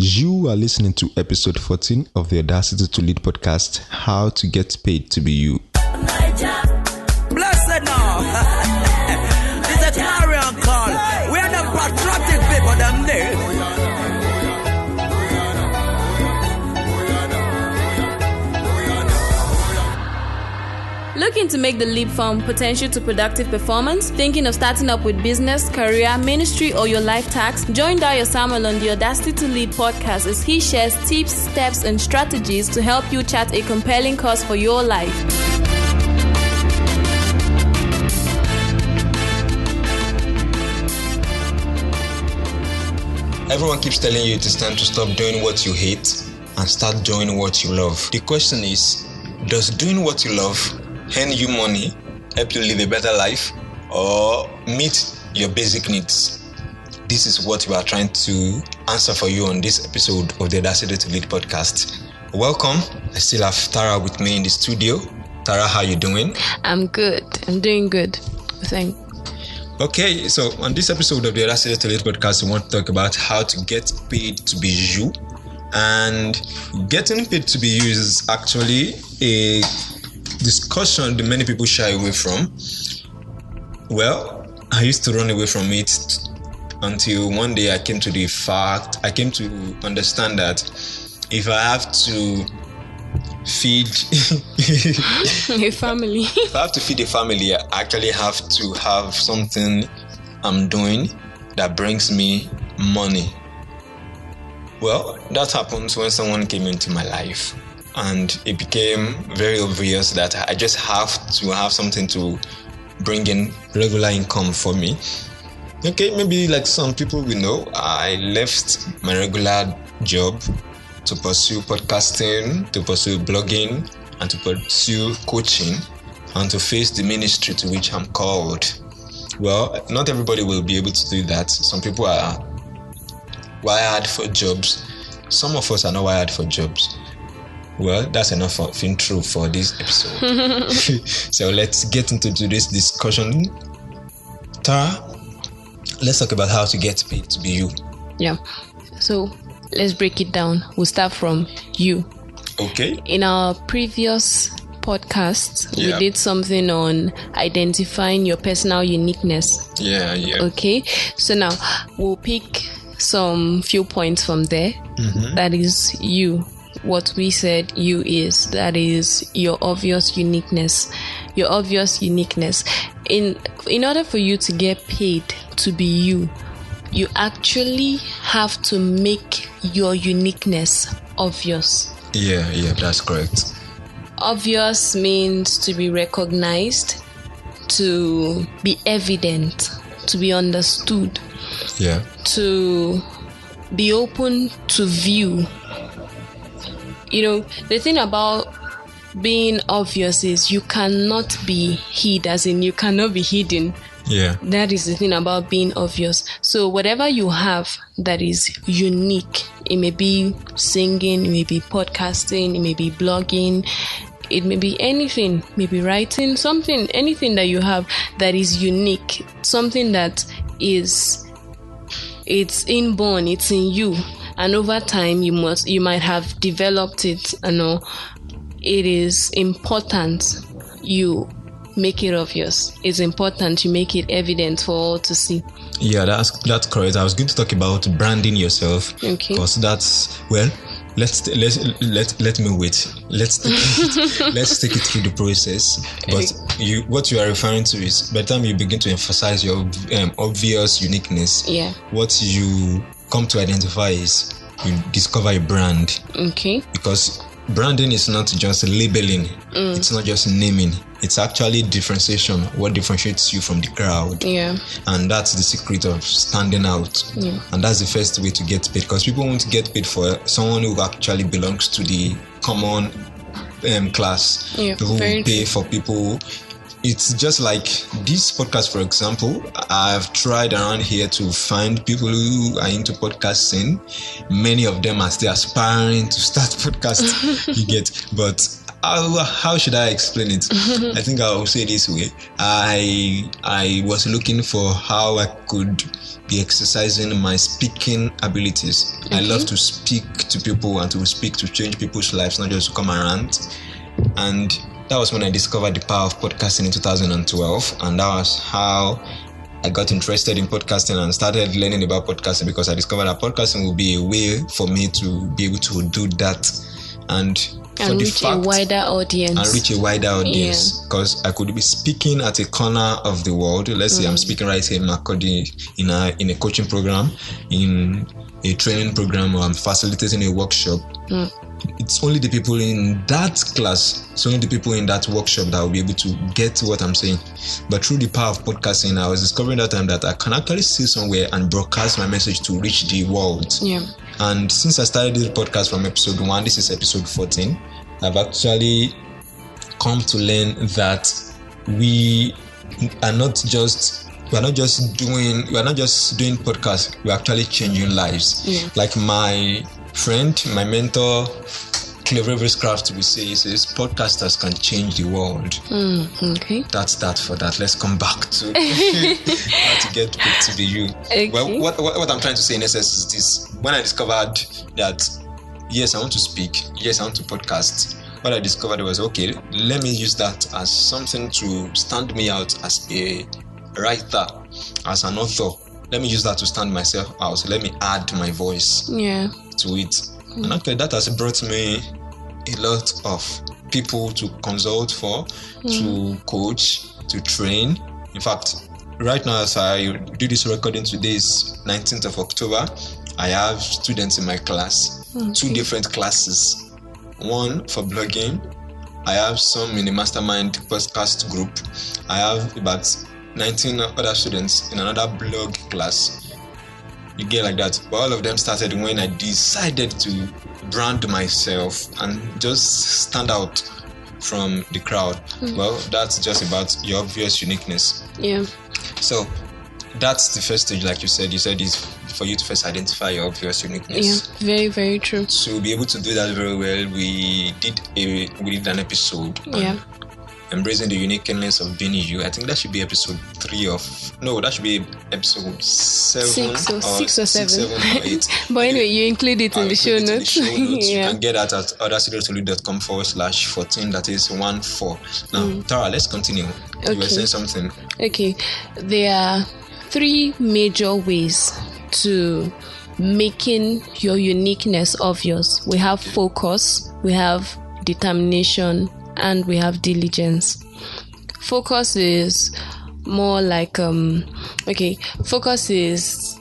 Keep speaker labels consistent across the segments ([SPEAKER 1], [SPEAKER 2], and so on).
[SPEAKER 1] You are listening to episode 14 of the Audacity to Lead podcast, How to Get Paid to Be You.
[SPEAKER 2] Blessed now. This is a clarion call. We are the patriotic people, them there.
[SPEAKER 3] Looking to make the leap from potential to productive performance? Thinking of starting up with business, career, ministry, or your life tasks? Join Dayo Samuel on the Audacity to Lead podcast as he shares tips, steps, and strategies to help you chart a compelling course for your life.
[SPEAKER 1] Everyone keeps telling you it is time to stop doing what you hate and start doing what you love. The question is, does doing what you love earn you money, help you live a better life, or meet your basic needs? This is what we are trying to answer for you on this episode of the Audacity to Lead podcast. Welcome. I still have Tara with me in the studio. Tara, how you doing?
[SPEAKER 3] I'm good. I'm doing good. Thanks.
[SPEAKER 1] Okay, so on this episode of the Audacity to Lead podcast, we want to talk about how to get paid to be you. And getting paid to be you is actually a discussion that many people shy away from. Well, I used to run away from it until one day I came to understand that if I have to feed
[SPEAKER 3] a family,
[SPEAKER 1] if I have to feed a family, I actually have to have something I'm doing that brings me money. Well, that happens when someone came into my life, and it became very obvious that I just have to have something to bring in regular income for me. Okay, maybe like some people will know, I left my regular job to pursue podcasting, to pursue blogging, and to pursue coaching, and to face the ministry to which I'm called. Well, not everybody will be able to do that. Some people are wired for jobs. Some of us are not wired for jobs. Well, that's enough of intro for this episode. So let's get into today's discussion. Tara, let's talk about how to get paid to be you.
[SPEAKER 3] Yeah. So let's break it down. We'll start from you.
[SPEAKER 1] Okay.
[SPEAKER 3] In our previous podcast, we did something on identifying your personal uniqueness.
[SPEAKER 1] Yeah.
[SPEAKER 3] Okay. So now we'll pick some few points from there. Mm-hmm. That is you. What we said you is, that is your obvious uniqueness. Your obvious uniqueness. In order for you to get paid to be you, you actually have to make your uniqueness obvious.
[SPEAKER 1] Yeah, that's correct.
[SPEAKER 3] Obvious means to be recognized, to be evident, to be understood.
[SPEAKER 1] Yeah. To
[SPEAKER 3] be open to view. You know, the thing about being obvious is you cannot be hid, as in you cannot be hidden.
[SPEAKER 1] Yeah.
[SPEAKER 3] That is the thing about being obvious. So whatever you have that is unique, it may be singing, it may be podcasting, it may be blogging, it may be anything, maybe writing, something, anything that you have that is unique, something that it's inborn, it's in you. And over time, you might have developed it. It is important you make it obvious. It's important you make it evident for all to see.
[SPEAKER 1] Yeah, that's correct. I was going to talk about branding yourself.
[SPEAKER 3] Okay.
[SPEAKER 1] Because that's, well, let me wait. Let's take it through the process. But what you are referring to is, by the time you begin to emphasize your obvious uniqueness, what you come to identify is you discover a brand.
[SPEAKER 3] Okay.
[SPEAKER 1] Because branding is not just labeling, it's not just naming, it's actually differentiation, what differentiates you from the crowd.
[SPEAKER 3] Yeah.
[SPEAKER 1] And that's the secret of standing out.
[SPEAKER 3] Yeah.
[SPEAKER 1] And that's the first way to get paid, because people won't get paid for someone who actually belongs to the common class.
[SPEAKER 3] Yeah,
[SPEAKER 1] people will pay for people. It's just like this podcast, for example. I've tried around here to find people who are into podcasting. Many of them are still aspiring to start podcasts. You get, but how should I explain it? I think I'll say this way. I was looking for how I could be exercising my speaking abilities. Okay. I love to speak to people and to speak to change people's lives, not just to come around. And that was when I discovered the power of podcasting in 2012, and that was how I got interested in podcasting and started learning about podcasting, because I discovered that podcasting would be a way for me to be able to do that and
[SPEAKER 3] reach a wider audience. Because
[SPEAKER 1] I could be speaking at a corner of the world. Let's say I'm speaking right here in Makurdi in a coaching program, in a training program, or I'm facilitating a workshop. It's only the people in that class, it's only the people in that workshop that will be able to get what I'm saying. But through the power of podcasting, I was discovering that time that I can actually sit somewhere and broadcast my message to reach the world.
[SPEAKER 3] Yeah.
[SPEAKER 1] And since I started this podcast from episode 1, this is episode 14, I've actually come to learn that we are not just doing podcasts, we're actually changing lives.
[SPEAKER 3] Yeah.
[SPEAKER 1] Like my friend, my mentor, Clever Craft will say, he says, podcasters can change the world.
[SPEAKER 3] Okay.
[SPEAKER 1] That's that for that. Let's come back to how to get back to the you.
[SPEAKER 3] Okay.
[SPEAKER 1] Well, what I'm trying to say in essence is this. When I discovered that, yes, I want to speak, yes, I want to podcast, what I discovered was, okay, let me use that as something to stand me out as a writer, as an author. Let me use that to stand myself out. Let me add my voice to it. And actually, that has brought me a lot of people to consult for, to coach, to train. In fact, right now, as I do this recording, today is 19th of October. I have students in my class, 2 different classes. One for blogging. I have some in the mastermind podcast group. I have about 19 other students in another blog class. You get like that. But all of them started when I decided to brand myself and just stand out from the crowd. Well, that's just about your obvious uniqueness.
[SPEAKER 3] Yeah.
[SPEAKER 1] So that's the first stage, like you said. You said is for you to first identify your obvious uniqueness.
[SPEAKER 3] Yeah, very, very true.
[SPEAKER 1] To be able to do that very well, we did an episode.
[SPEAKER 3] Yeah.
[SPEAKER 1] Embracing the uniqueness of being you. I think that should be episode 3 that should be episode 7
[SPEAKER 3] 6 or 7
[SPEAKER 1] or 8.
[SPEAKER 3] But anyway, you include it in the show notes.
[SPEAKER 1] Yeah. You can get that at otherstudiotolu.com/14, that is 14. Now, Tara, let's continue.
[SPEAKER 3] Okay.
[SPEAKER 1] You were saying something.
[SPEAKER 3] Okay. There are 3 major ways to making your uniqueness obvious. We have focus, we have determination, and we have diligence. Focus is more like focus is,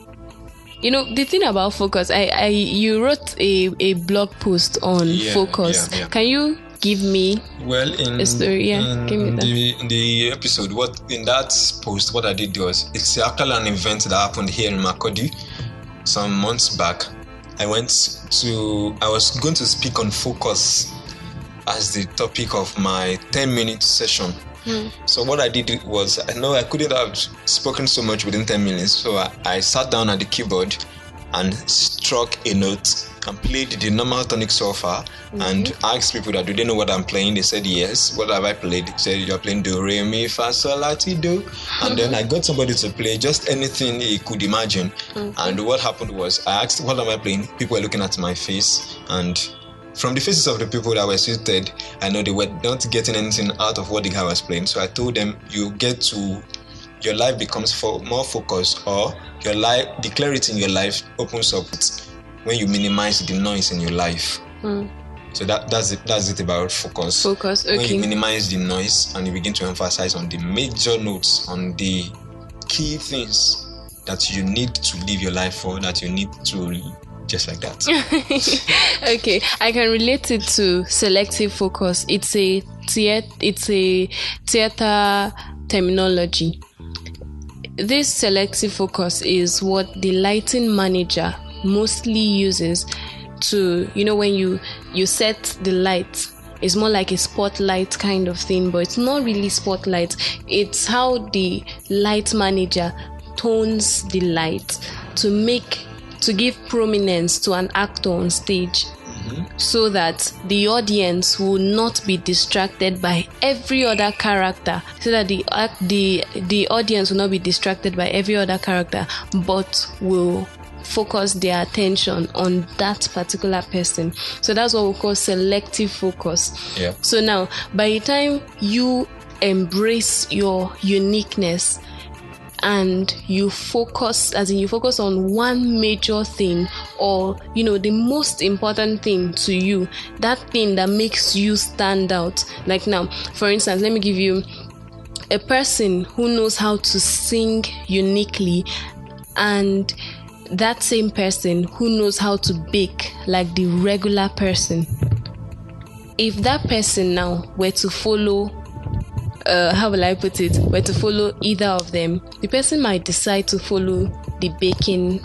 [SPEAKER 3] the thing about focus, you wrote a blog post on focus.
[SPEAKER 1] Yeah.
[SPEAKER 3] Can you give me a story?
[SPEAKER 1] In the episode, in that post, what I did was, it's actually an event that happened here in Makurdi some months back. I was going to speak on focus as the topic of my 10-minute session. So what I did was, I know I couldn't have spoken so much within 10 minutes, so I sat down at the keyboard and struck a note and played the normal tonic solfa and asked people that, do they know what I'm playing? They said yes. What have I played? They said, you're playing do, re, mi, fa, sol, la, ti, do. And then I got somebody to play just anything he could imagine. And what happened was, I asked, what am I playing? People were looking at my face, and from the faces of the people that were seated, I know they were not getting anything out of what the guy was playing. So I told them, your life becomes more focused, or the clarity in your life opens up when you minimize the noise in your life. So that's it about focus.
[SPEAKER 3] Focus, okay.
[SPEAKER 1] When you minimize the noise and you begin to emphasize on the major notes, on the key things that you need to live your life for, that you need to, just like that.
[SPEAKER 3] Okay, I can relate it to selective focus. It's a theater terminology. This selective focus is what the lighting manager mostly uses to, when you set the light, it's more like a spotlight kind of thing, but it's not really spotlight. It's how the light manager tones the light to give prominence to an actor on stage. so that the audience will not be distracted by every other character, so that the audience will not be distracted by every other character, but will focus their attention on that particular person. So that's what we call selective focus.
[SPEAKER 1] Yeah.
[SPEAKER 3] So now, by the time you embrace your uniqueness and you focus on one major thing, or the most important thing to you, that thing that makes you stand out. Like now, for instance, let me give you a person who knows how to sing uniquely, and that same person who knows how to bake like the regular person. If that person now were to follow, were to follow either of them, the person might decide to follow the baking,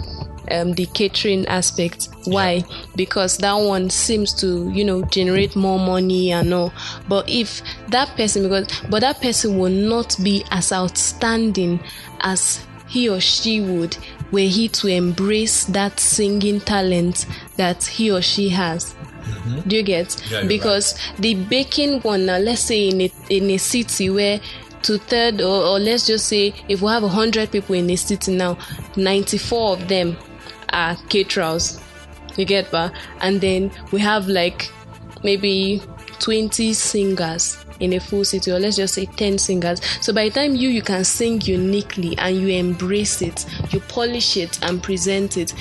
[SPEAKER 3] the catering aspect. Why? Because that one seems to, generate more money and all. But if that person, that person will not be as outstanding as he or she would were he to embrace that singing talent that he or she has. Do you get?
[SPEAKER 1] Yeah,
[SPEAKER 3] because the baking one, now let's say in a city where 2/3 or let's just say if we have 100 people in a city now, 94 of them are caterers. You get ba? And then we have like maybe 20 singers in a full city, or let's just say 10 singers. So by the time you can sing uniquely and you embrace it, you polish it and present it,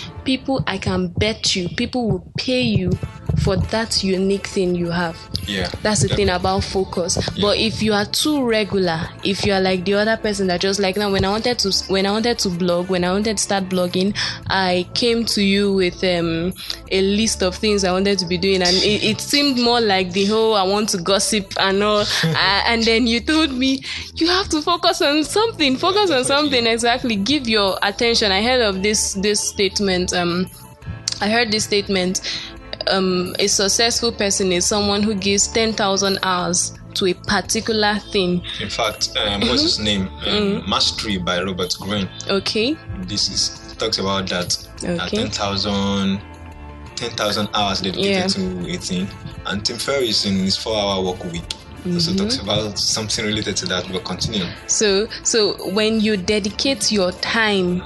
[SPEAKER 3] I can bet you people will pay you for that unique thing you have.
[SPEAKER 1] Yeah,
[SPEAKER 3] that's the thing about focus. But if you are too regular, if you are like the other person that just like now, when I wanted to start blogging, I came to you with a list of things I wanted to be doing, and it seemed more like the whole I want to gossip and all. And then you told me you have to focus on something. Exactly. Give your attention. I heard this statement. I heard this statement. A successful person is someone who gives 10,000 hours to a particular thing.
[SPEAKER 1] In fact, what's his name? Mastery by Robert Greene.
[SPEAKER 3] Okay.
[SPEAKER 1] Talks about that.
[SPEAKER 3] Okay.
[SPEAKER 1] 10,000 hours dedicated to a thing. And Tim Ferriss in his 4-hour work week also talks about something related to that. But continue. So when you dedicate your time,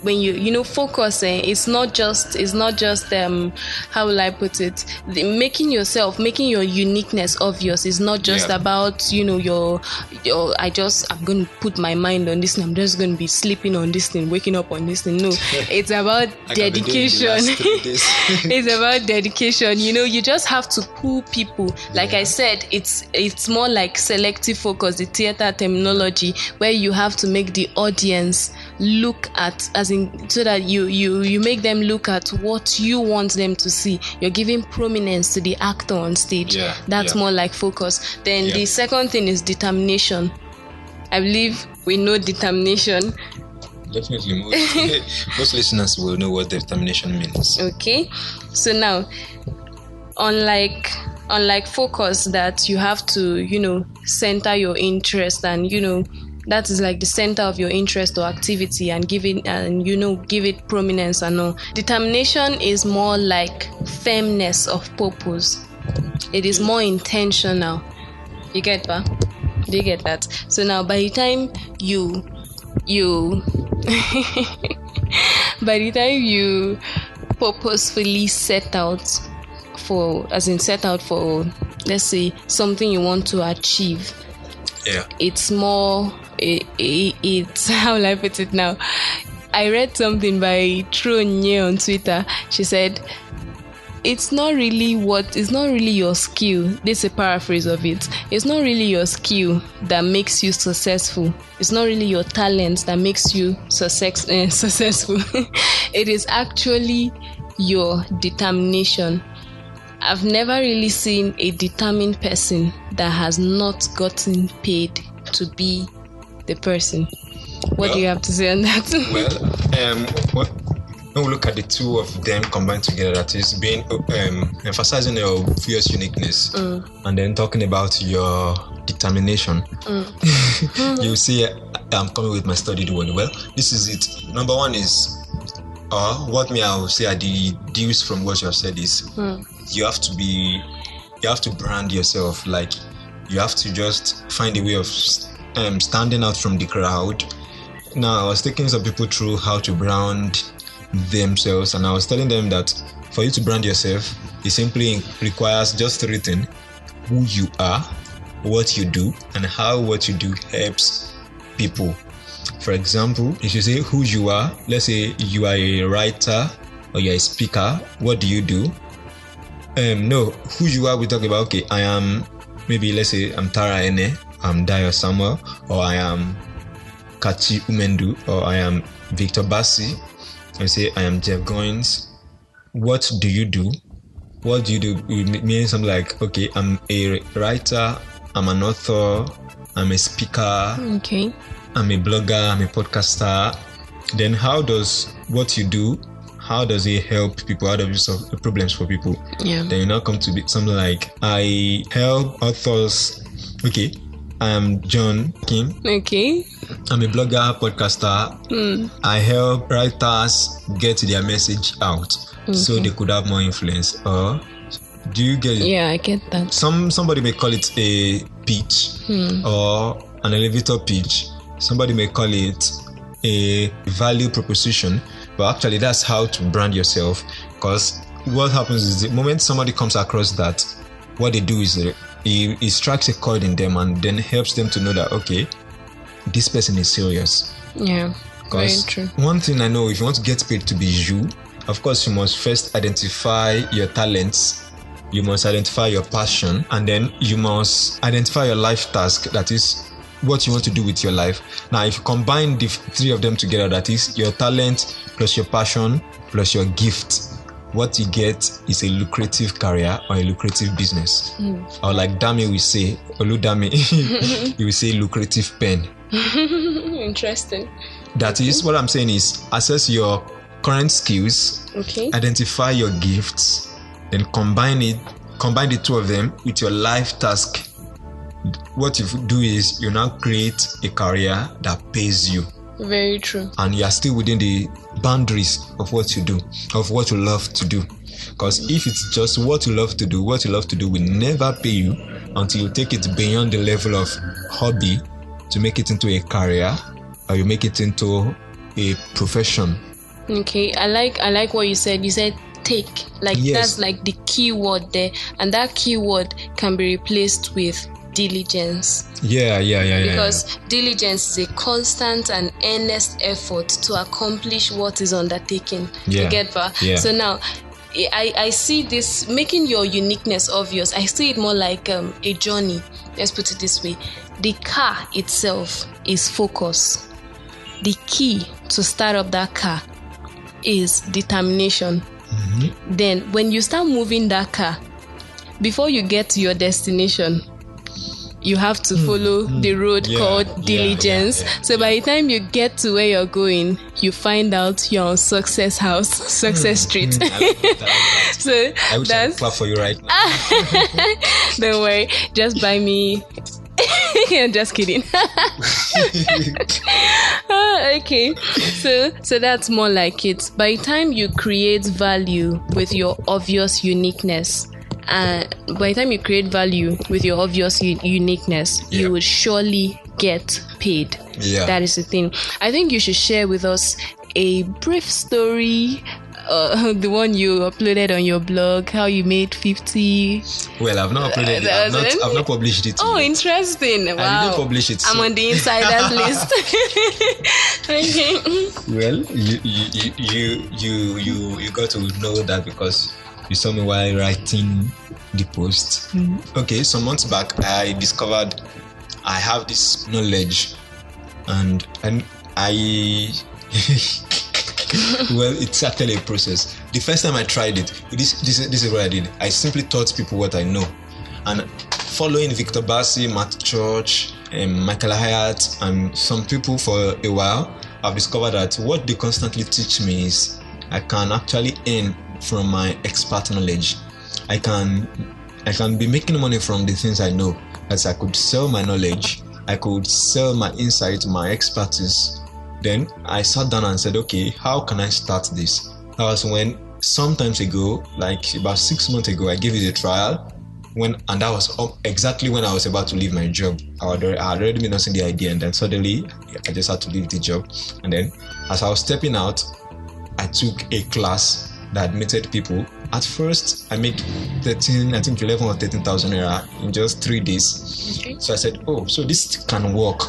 [SPEAKER 1] when you focus, it's not just how will I put it, making your uniqueness obvious is not just about I'm going to put my mind on this and I'm just going to be sleeping on this thing, waking up on this thing. No, it's about dedication. It's about dedication. You just have to pull people. Like I said, it's more like selective focus, the theater terminology, where you have to make the audience look at, so that you make them look at what you want them to see. You're giving prominence to the actor on stage. That's more like focus. Then the second thing is determination. I believe we know determination. Definitely, most listeners will know what determination means. Okay,
[SPEAKER 3] so now, unlike focus, that you have to center your interest and that is like the center of your interest or activity and give it prominence and all. Determination is more like firmness of purpose. It is more intentional. You get that? Do you get that? So now by the time you purposefully set out for let's say something you want to achieve, it's more it's how will I put it now? I read something by Tronye on Twitter. She said it's not really your skill. This is a paraphrase of it. It's not really your skill that makes you successful. It's not really your talent that makes you successful. It is actually your determination. I've never really seen a determined person that has not gotten paid to be the person. What do you have to say on that?
[SPEAKER 1] When we look at the two of them combined together, that is being emphasizing your obvious uniqueness and then talking about your determination. You see, I'm coming with my studied one. Well, this is it. Number one is or what I will say are the deals from what you have said is you have to brand yourself. Like, you have to just find a way of standing out from the crowd. Now, I was taking some people through how to brand themselves, and I was telling them that for you to brand yourself, it simply requires just 3 things: who you are, what you do, and how what you do helps people. For example, if you say who you are, let's say you are a writer or you're a speaker, what do you do? No, who you are, we talk about, okay, I am, maybe let's say I'm Tara Ene, I'm Dio Samuel, or I am Kachi Umendu, or I am Victor Bassi. I say I am Jeff Goins. What do you do? What do you do? It means something like, okay, I'm a writer, I'm an author, I'm a speaker,
[SPEAKER 3] Okay.
[SPEAKER 1] I'm a blogger, I'm a podcaster. Then how does what you do, how does it help people? How does it solve problems for people?
[SPEAKER 3] Yeah.
[SPEAKER 1] Then you now come to be something like, I help authors. Okay, I'm John King.
[SPEAKER 3] Okay.
[SPEAKER 1] I'm a blogger, podcaster. I help writers get their message out so they could have more influence. Or do you get it?
[SPEAKER 3] Yeah, I get that.
[SPEAKER 1] Somebody may call it a pitch or an elevator pitch. Somebody may call it a value proposition, but actually that's how to brand yourself. Because what happens is the moment somebody comes across that, what they do is it strikes a chord in them and then helps them to know that, okay, this person is serious.
[SPEAKER 3] Yeah. Very
[SPEAKER 1] Because
[SPEAKER 3] true.
[SPEAKER 1] one thing I know, if you want to get paid to be you, of course you must first identify your talents, you must identify your passion, and then you must identify your life task, that is what you want to do with your life. Now, if you combine the 3 of them together, that is your talent plus your passion plus your gift, what you get is a lucrative career or a lucrative business. Or like Dami will say, Oludami, he will say lucrative pen.
[SPEAKER 3] Interesting.
[SPEAKER 1] That is what I'm saying is assess your current skills,
[SPEAKER 3] Okay.
[SPEAKER 1] identify your gifts, then combine the 2 of them with your life task. What you do is you now create a career that pays you,
[SPEAKER 3] Very true.
[SPEAKER 1] and you are still within the boundaries of what you do, of what you love to do. Because if it's just what you love to do will never pay you until you take it beyond the level of hobby to make it into a career, or you make it into a profession.
[SPEAKER 3] Okay. I like what you said. You said take. Like,
[SPEAKER 1] Yes.
[SPEAKER 3] that's like the key word there. And that key word can be replaced with diligence.
[SPEAKER 1] Yeah.
[SPEAKER 3] Because diligence is a constant and earnest effort to accomplish what is undertaken.
[SPEAKER 1] Yeah.
[SPEAKER 3] You get that?
[SPEAKER 1] Yeah.
[SPEAKER 3] So now, I see this making your uniqueness obvious. I see it more like a journey. Let's put it this way. The car itself is focus. The key to start up that car is determination. Then when you start moving that car, before you get to your destination, you have to follow the road called diligence. So by the time you get to where you're going, you find out you're on Success House, Success Street.
[SPEAKER 1] I like that.
[SPEAKER 3] So
[SPEAKER 1] I wish I
[SPEAKER 3] that's,
[SPEAKER 1] could clap for you right now.
[SPEAKER 3] don't worry, just buy me. I'm just kidding. Okay, so that's more like it. By the time you create value with your obvious uniqueness, by the time you create value with your obvious uniqueness, you will surely get paid.
[SPEAKER 1] Yeah.
[SPEAKER 3] That is the thing. I think you should share with us a brief story, the one you uploaded on your blog, how you made 50.
[SPEAKER 1] Well, I've not uploaded it. I've not published it.
[SPEAKER 3] Oh,
[SPEAKER 1] yet.
[SPEAKER 3] interesting. Wow.
[SPEAKER 1] I didn't publish it.
[SPEAKER 3] I'm
[SPEAKER 1] so-
[SPEAKER 3] on the insiders list. Okay.
[SPEAKER 1] Well, you got to know that because you saw me while writing the post. Okay, some months back, I discovered I have this knowledge, and I well, it's actually a process. The first time I tried it, this is what I did. I simply taught people what I know, and following Victor Bassi, Matt Church, Michael Hyatt, and some people for a while, I've discovered that what they constantly teach me is I can actually earn from my expert knowledge. I can be making money from the things I know, as I could sell my knowledge, I could sell my insight, my expertise, Then I sat down and said, okay, how can I start this? That was when, sometimes ago, like about 6 months ago, I gave it a trial. And that was exactly when I was about to leave my job. I had already been nursing the idea, and then suddenly I just had to leave the job. And then as I was stepping out, I took a class that admitted people. At first, I made 11 or 13,000 naira in just 3 days.
[SPEAKER 3] Okay.
[SPEAKER 1] So I said, oh, so this can work.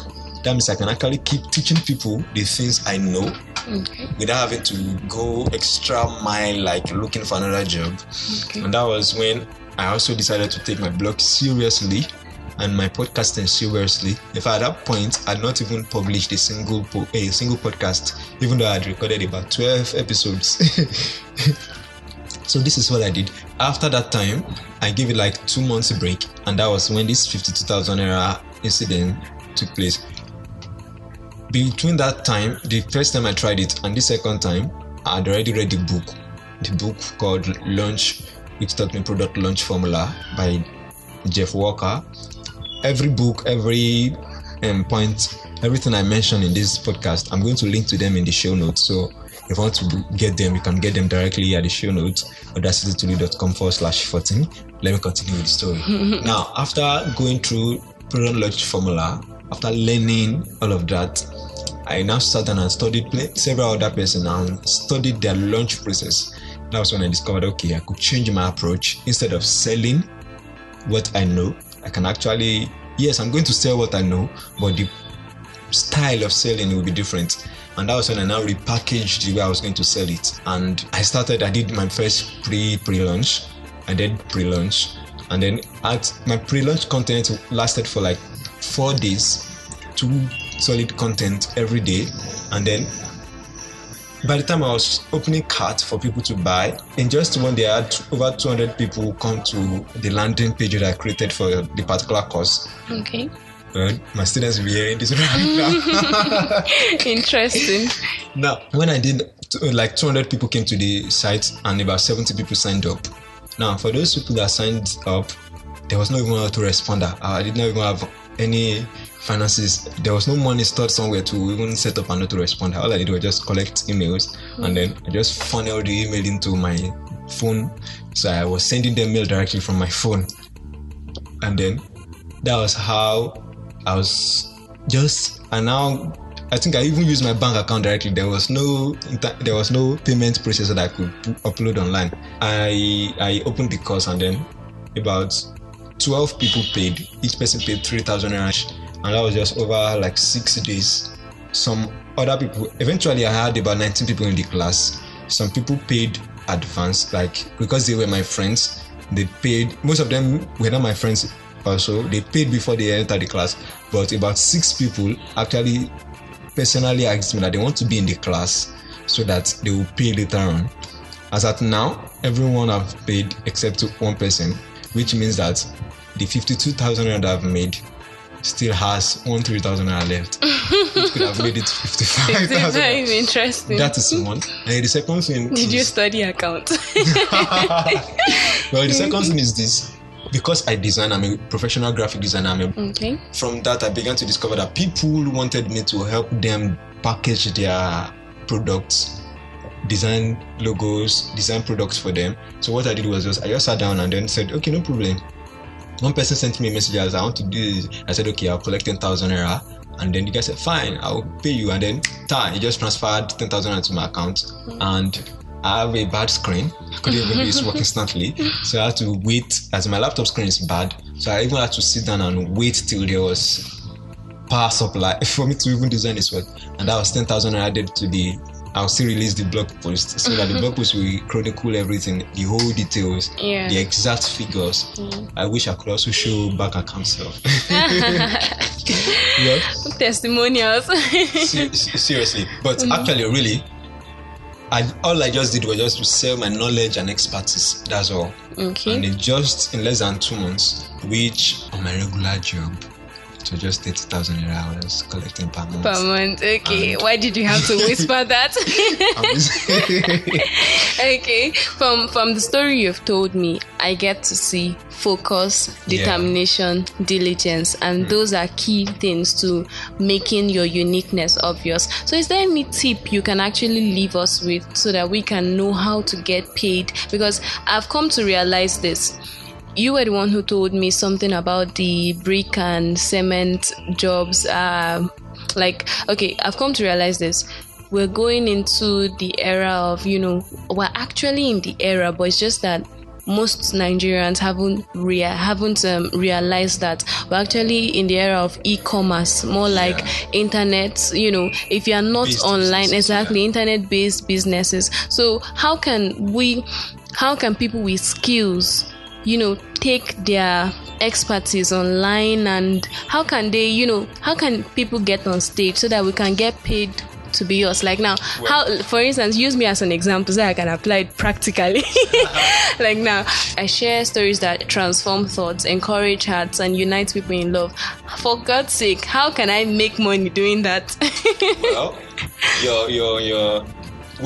[SPEAKER 1] That means I can actually keep teaching people the things I know, without having to go extra mile, like looking for another job.
[SPEAKER 3] Okay.
[SPEAKER 1] And that was when I also decided to take my blog seriously and my podcasting seriously. In fact, at that point, I had not even published a single podcast, even though I had recorded about 12 episodes. So this is what I did. After that time, I gave it like 2 months break, and that was when this 52,000 naira incident took place. Between that time, the first time I tried it and the second time, I had already read the book called Launch, which taught me product launch formula by Jeff Walker. Every book, every point, everything I mentioned in this podcast, I'm going to link to them in the show notes. So if you want to get them, you can get them directly at the show notes, audacitytoday.com/14. Let me continue with the story. Now, after going through product launch formula, after learning all of that, I now sat down and studied several other persons and studied their launch process. That was when I discovered, okay, I could change my approach. Instead of selling what I know, I can actually, yes, I'm going to sell what I know, but the style of selling will be different. And that was when I now repackaged the way I was going to sell it. And I did my first pre-launch. I did pre-launch. And then my pre-launch content lasted for like 4 days, 2 solid content every day. And then by the time I was opening cart for people to buy, in just 1 day I had over 200 people come to the landing page that I created for the particular course.
[SPEAKER 3] Okay.
[SPEAKER 1] My students will be hearing this right now.
[SPEAKER 3] Interesting.
[SPEAKER 1] Now, when I did, like 200 people came to the site and about 70 people signed up. Now, for those people that signed up, there was no even autoresponder. I did not even have any finances. There was no money stored somewhere to even set up an autoresponder. All I did was just collect emails, and then I just funneled the email into my phone. So I was sending them mail directly from my phone. And then that was how I was and now I think I even used my bank account directly. There was no payment process that I could upload online. I opened the course, and then about 12 people paid. Each person paid 3,000 naira, and that was just over like 6 days. Some other people, eventually I had about 19 people in the class. Some people paid advance, like because they were my friends. They paid. Most of them were not my friends. Also, they paid before they entered the class, but about 6 people actually personally asked me that they want to be in the class so that they will pay later on. As at now, everyone have paid except one person, which means that the 52,000 that I've made still has 3,000 left, which could have made it 55,000.
[SPEAKER 3] It's very interesting.
[SPEAKER 1] That is one. And the second thing,
[SPEAKER 3] did you study account?
[SPEAKER 1] Well, the second thing is this. Because I'm a professional graphic designer,
[SPEAKER 3] okay.
[SPEAKER 1] From that I began to discover that people wanted me to help them package their products, design logos, design products for them. So what I did was I just sat down and then said, okay, no problem. One person sent me a message as I want to do this. I said, okay, I'll collect 10,000 naira. And then the guy said, fine, I'll pay you. And then he just transferred 10,000 naira to my account. And I have a bad screen. I couldn't even do this work instantly. So I had to wait, as my laptop screen is bad. So I even had to sit down and wait till there was power supply for me to even design this work. And that was 10,000 added to I'll still release the blog post so that the blog post will chronicle everything, the whole details, the exact figures. I wish I could also show bank account stuff.
[SPEAKER 3] Testimonials.
[SPEAKER 1] Seriously. But actually, really, all I just did was just to sell my knowledge and expertise. That's all.
[SPEAKER 3] Okay.
[SPEAKER 1] And in less than 2 months, which on my regular job, So just 30,000 naira I was collecting per month.
[SPEAKER 3] Per month, okay. And why did you have to whisper that? Okay. From the story you've told me, I get to see focus, determination, diligence, and those are key things to making your uniqueness obvious. So is there any tip you can actually leave us with so that we can know how to get paid? Because I've come to realize this. You were the one who told me something about the brick and cement jobs. Okay, I've come to realize this. We're going into the era of, we're actually in the era, but it's just that most Nigerians haven't realized that we're actually in the era of e-commerce, more like internet. If you are not online, exactly, internet-based businesses. So how can people with skills, take their expertise online, and how can people get on stage so that we can get paid to be us? Like now, for instance, use me as an example so I can apply it practically. Like now, I share stories that transform thoughts, encourage hearts, and unite people in love. For God's sake, how can I make money doing that?
[SPEAKER 1] Well,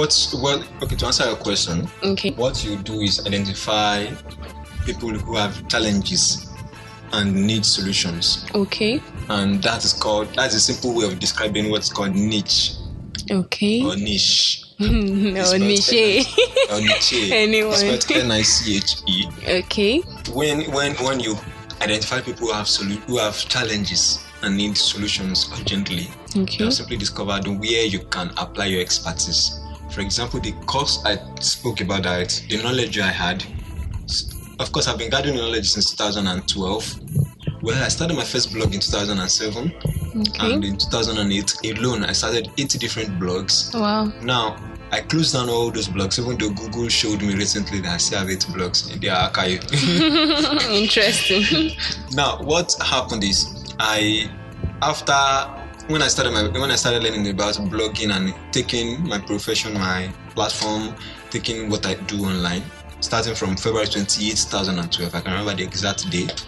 [SPEAKER 1] to answer your question, what you do is identify people who have challenges and need solutions. Okay. And that's a simple way of describing what's called niche. Okay. Or niche.
[SPEAKER 3] No, niche.
[SPEAKER 1] Or niche.
[SPEAKER 3] Anyway.
[SPEAKER 1] It's spelled Niche.
[SPEAKER 3] Okay.
[SPEAKER 1] When you identify people who have challenges and need solutions urgently, you can simply discover where you can apply your expertise. For example, the course I spoke about, that the knowledge I had. Of course, I've been gathering knowledge since 2012. Well, I started my first blog in 2007. And in 2008 alone, I started 80 different blogs. Wow. Now, I closed down all those blogs, even though Google showed me recently that I still have 8 blogs in their archive.
[SPEAKER 3] Interesting.
[SPEAKER 1] Now, what happened is, when I started learning about blogging and taking my profession, my platform, taking what I do online, starting from February 28, 2012, I can remember the exact date.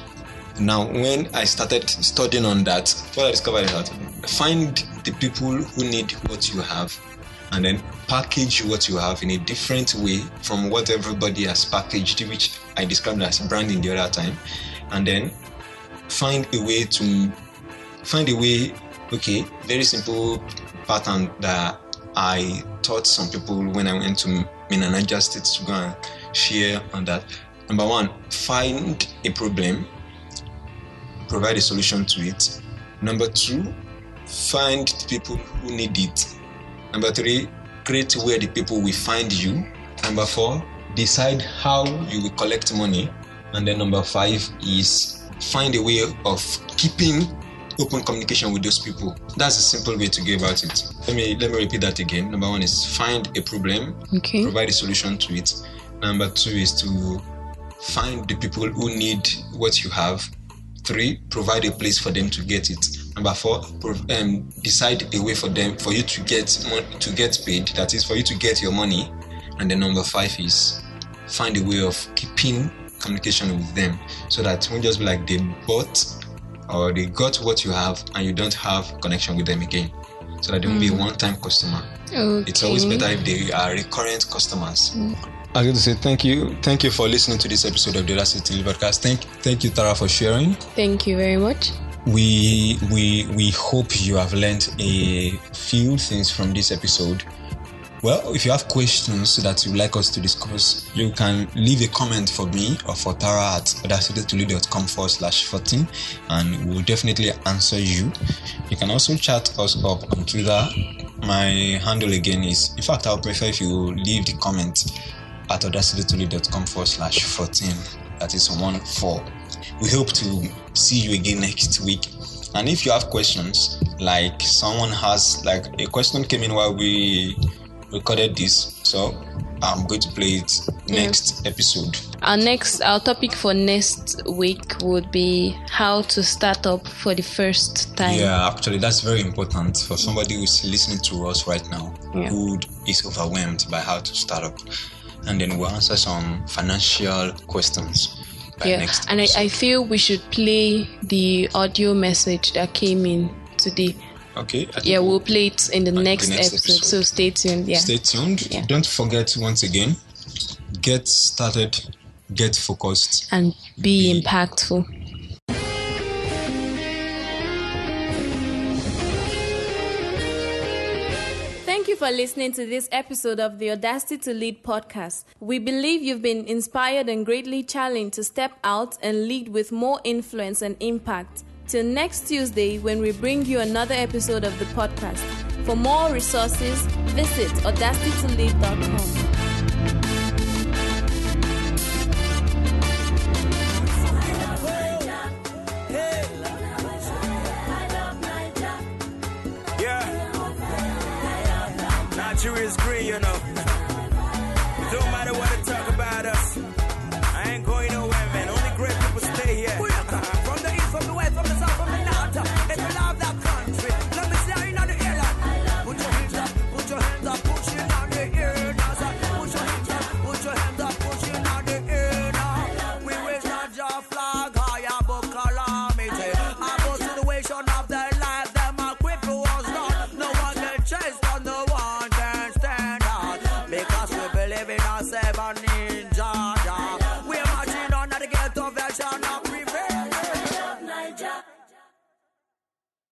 [SPEAKER 1] Now, when I started studying on that, what I discovered is that find the people who need what you have, and then package what you have in a different way from what everybody has packaged, which I described as branding the other time, and then find a way. Okay, very simple pattern that I taught some people when I went to Niger State to go and share on that. Number 1, find a problem, provide a solution to it. Number 2, find the people who need it. Number 3, create where the people will find you. Number 4, decide how you will collect money. And then number 5 is find a way of keeping open communication with those people. That's a simple way to go about it. Let me repeat that again. Number 1 is find a problem, provide a solution to it. Number 2 is to find the people who need what you have. 3, provide a place for them to get it. Number 4, decide a way for you to get paid. That is, for you to get your money. And then number 5 is find a way of keeping communication with them, so that it won't just be like they bought or they got what you have and you don't have connection with them again. So that they won't be a one-time customer. It's always better if they are recurrent customers. I'm going to say thank you for listening to this episode of the Audacity Podcast. Thank you, Tara, for sharing.
[SPEAKER 3] Thank you very much.
[SPEAKER 1] We hope you have learned a few things from this episode. Well, if you have questions that you'd like us to discuss, you can leave a comment for me or for Tara at audacitytolu.com/14, and we'll definitely answer you. You can also chat us up on Twitter. My handle again is, in fact, I'll prefer if you leave the comment at audacitytolu.com/14. That is 14. We hope to see you again next week. And if you have questions, like someone has, like a question came in while we recorded this, so I'm going to play it next episode.
[SPEAKER 3] Our topic for next week would be how to start up for the first time.
[SPEAKER 1] Yeah, actually that's very important for somebody who's listening to us right now, who is overwhelmed by how to start up. And then we'll answer some financial questions. next
[SPEAKER 3] and
[SPEAKER 1] episode.
[SPEAKER 3] I feel we should play the audio message that came in today.
[SPEAKER 1] Okay.
[SPEAKER 3] We'll play it in the next episode. So stay tuned. Yeah.
[SPEAKER 1] Stay tuned.
[SPEAKER 3] Yeah.
[SPEAKER 1] Don't forget, once again, get started, get focused,
[SPEAKER 3] and be impactful. Thank you for listening to this episode of the Audacity to Lead podcast. We believe you've been inspired and greatly challenged to step out and lead with more influence and impact. Till next Tuesday, when we bring you another episode of the podcast. For more resources, visit audacitytolead.com.
[SPEAKER 2] Nigeria is green, you know.